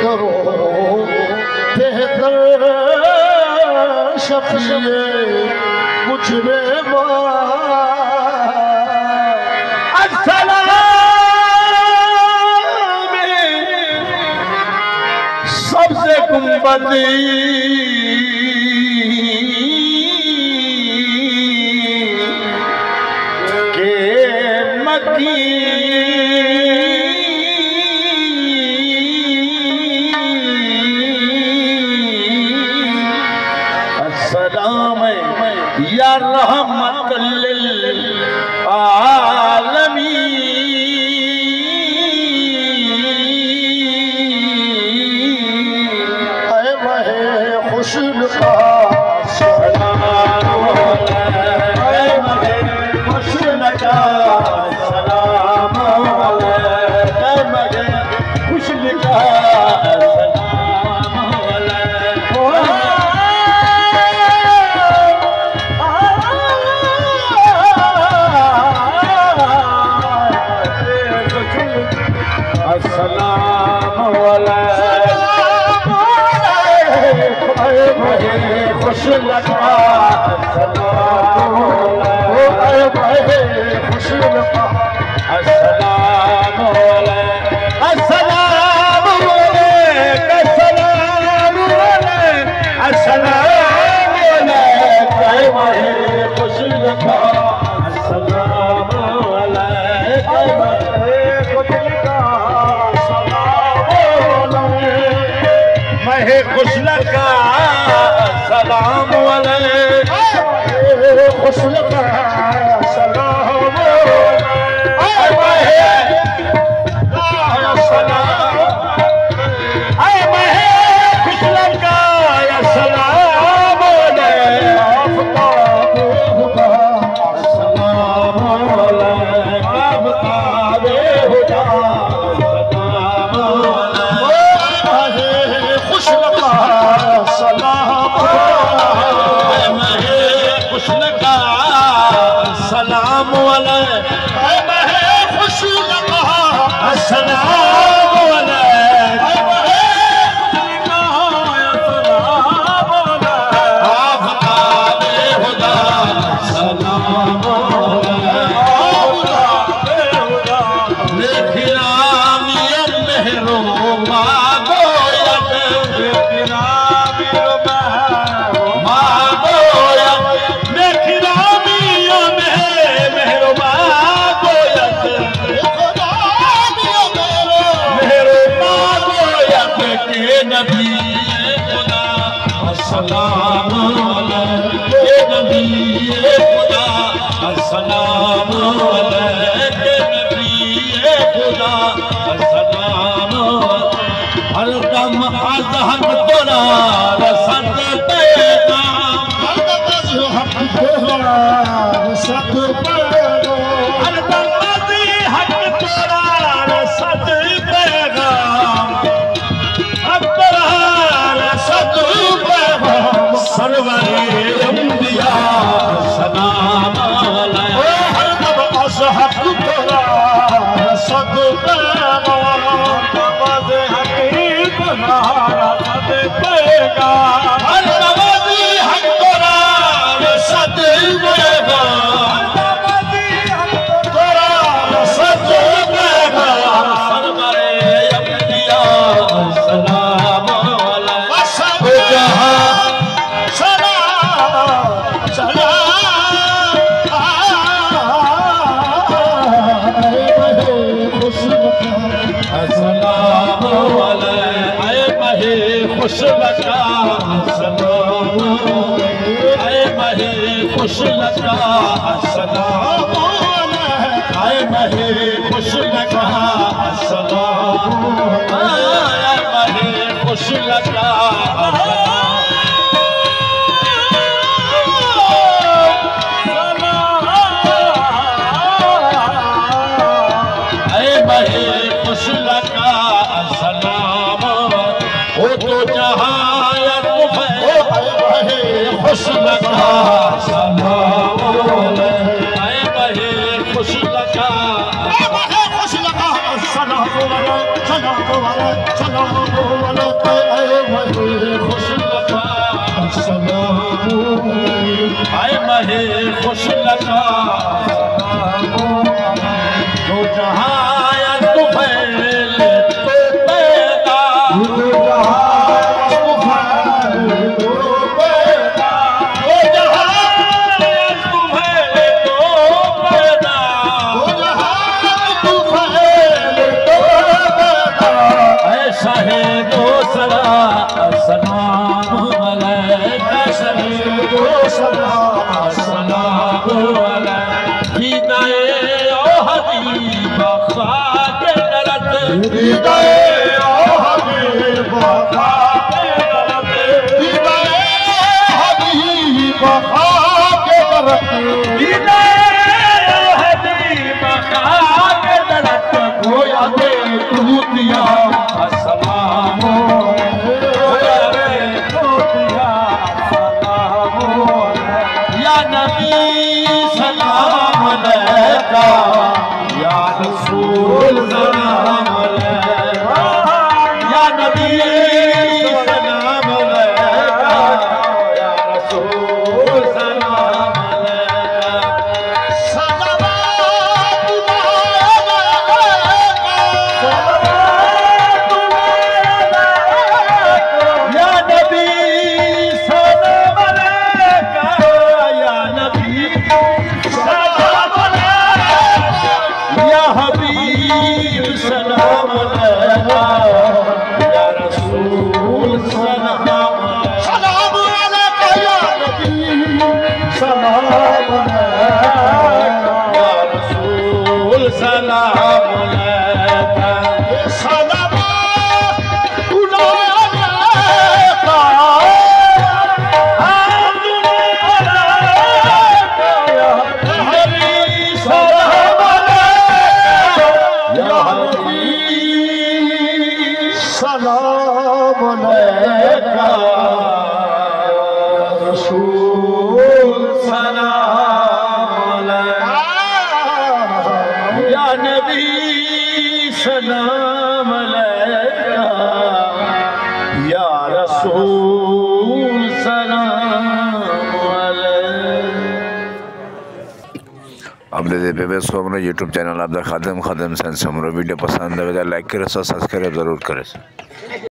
करो बेहतर शफिए मुझ में सबसे गुंबदी के मकी अस्सलाम या रहमतुल लिल आलमीन। खुशन का सलाम खुशन का सलाम खुशन का खुश लगा खुश लगा अस्सलाम अस्सलाम अस्सलाम खुश लगा अस्सलाम महे खुश लगा सलाम खुश लगा सलाम खुश लगा सलाम सलाम खुश लगा सलाम सलाम नबी खुदा सलाम नबी खुदा सलाम हर दम अज़हर तोरा रसद पैगाम हर दम अज़हर तोरा रसद पैगाम हर दम अज़हर तोरा रसद पैगाम सरवरे अंबिया सलाम हर दम अज़हर तोरा रसद पैगाम रसद पैगाम हर दम अज़हर तोरा रसद पैगाम तोरा रसद पैगाम सरवरे अंबिया सलाम सब जहां खुश लगा सलाम आए महे खुश लगा सलाम आए महे खुश लगा सलाम आए महे खुश लगा आए महे खुश लगा सलाम वो तो जहाँ खुश लगा सलाम आए बहे खुश लगा खुश लगा सलाम सलाम अलैका ऐ महे खुश लगा सलाम ऐ महे खुश लगा जो जहां तू फैले तो पैदा जो जहां तू फैले तो पैदा जो जहां तू फैले तो पैदा जो जहां तू फैले तो पैदा ऐसा है दूसरा सलाम अलैका शहीदो सलाम सलाम अलैका हिदाए ओ हबीब खाके दरद हिदाए ओ हबीब खाके दरद हिदाए हबीब खाके दरद हिदाए हबीब खाके दरद गोया दे तू दिया सलाम गोया दे तू दिया सलाम या नबी सलाम अलैका या रसूल सलाम अलैका या नबी सलाम अलैका या रसूल सलाम अलैका सलावत या नबी सलाम अलैका या नबी सलाम अलैका या हबीब सलाम अलैका या रसूल सलाम सलाम अलैका या नबी सलाम अलैका या रसूल सलाम अलैका सलाम अलैका रसूल सलाम अलैका या नबी सलाम अलैका या रसूल सलाम अलैका আপনাদের বেবেস খবরের ইউটিউব চ্যানেল আপনার খাদেম খাদেম সেন্স আমরা ভিডিও পছন্দ হবে লাইক করে সাবস্ক্রাইব জরুর করেন।